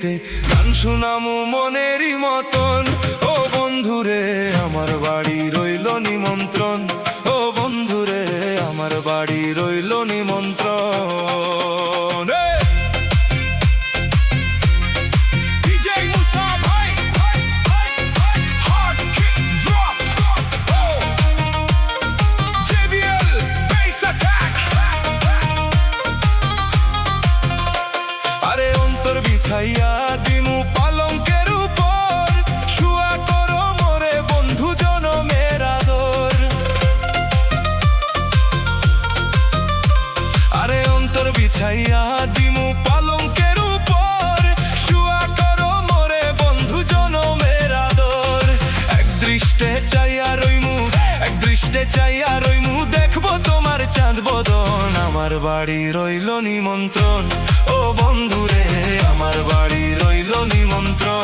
পিড়িতে গান শুনামু মনেরই মতন। ও বন্ধুরে আমার বাড়ি রইল নিমন্ত্রণ, ও বন্ধুরে আমার বাড়ি রইল নিমন্ত্রণ। আরে অন্তর বিছাইয়া দিমু পালঙ্কের উপর, শুয়া করো মোরে বন্ধু জনমের আদর। আরে অন্তর বিছাইয়া দিমু পালঙ্কের উপর, শুয়া করো মোরে বন্ধু জনমের আদর। এক দৃষ্টে চাইয়া রইমু, এক দৃষ্টে চাইয়া রইমু, দেখবো তোমার চাঁদ বদন। আমার বাড়ি রইল নিমন্ত্রণ, ও বন্ধুরে আমার বাড়ি রইল নিমন্ত্রণ।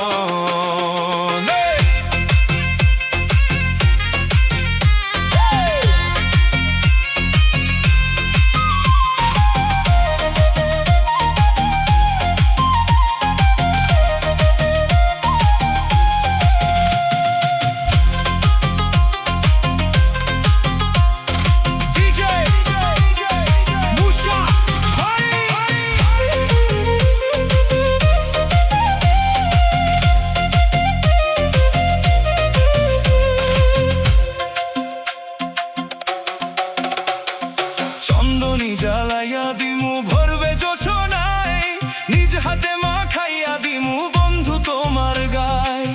চন্দনী জ্বালাইয়া দিমু ভরবে জোছনায়, নিজ হাতে মাখাইয়া দিমু বন্ধু তোমার গায়।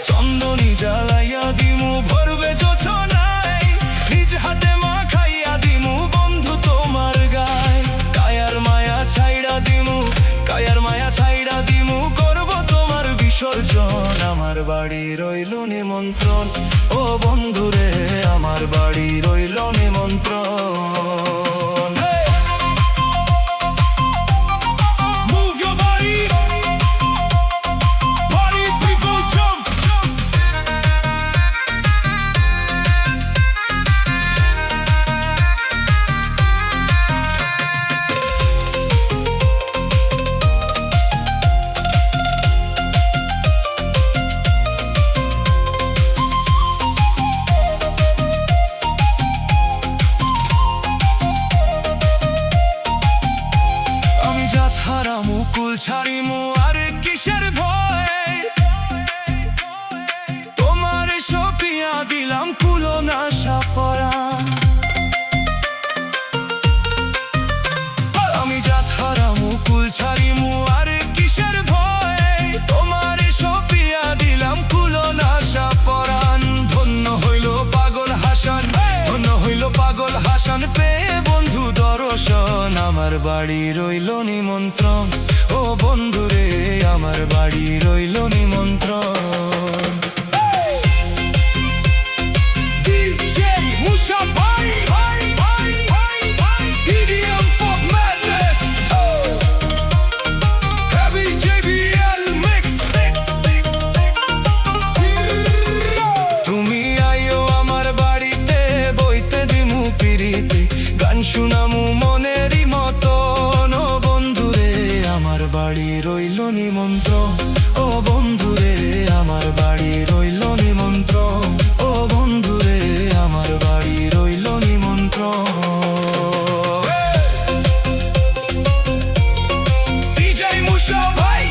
চন্দনী জ্বালাইয়া দিমু ভরবে জোছনায়, নিজ হাতে মাখাইয়া দিমু বন্ধু তোমার গায়। কায়ার মায়া ছাইড়া দিমু, কায়ার মায়া ছাইড়া দিমু, করব তোমার বিসর্জন। আমার বাড়ি রইল নিমন্ত্রণ, ও বন্ধুরে আমার বাড়ি রইল নিমন্ত্রণ। Move your body, party people jump, jump. মুকুল ছাড়িমু আর কিসের ভয়, তোমার সপিয়া দিলাম কুলো না সাপরা। আমি জাত হারা মুকুল ছাড়িমু আর কিসের ভয়, তোমার সপিয়া দিলাম কুলো না সাপরান। ধন্য হইল পাগল হাসান, ধন্য হইল পাগল হাসান, পেয়ে বন্ধু দর্শন। আমার বাড়ি রইল নিমন্ত্রণ, ও বন্ধুরে আমার বাড়ি রইল নিমন্ত্রণ। DJ Musha Bhai, EDM for madness, heavy JBL mix. তুমি আইও আমার বাড়িতে, বইতে দিমু পিড়িতে গান শুনামু মনেরই মতন। ও বন্ধুরে আমার বাড়ি রইল নিমন্ত্রণ, ও বন্ধুরে আমার বাড়ি রইল নিমন্ত্রণ, ও বন্ধুরে আমার বাড়ি রইল নিমন্ত্রণ। DJ Musha Bhai,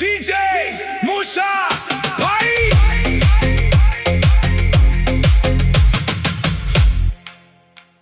DJ Musha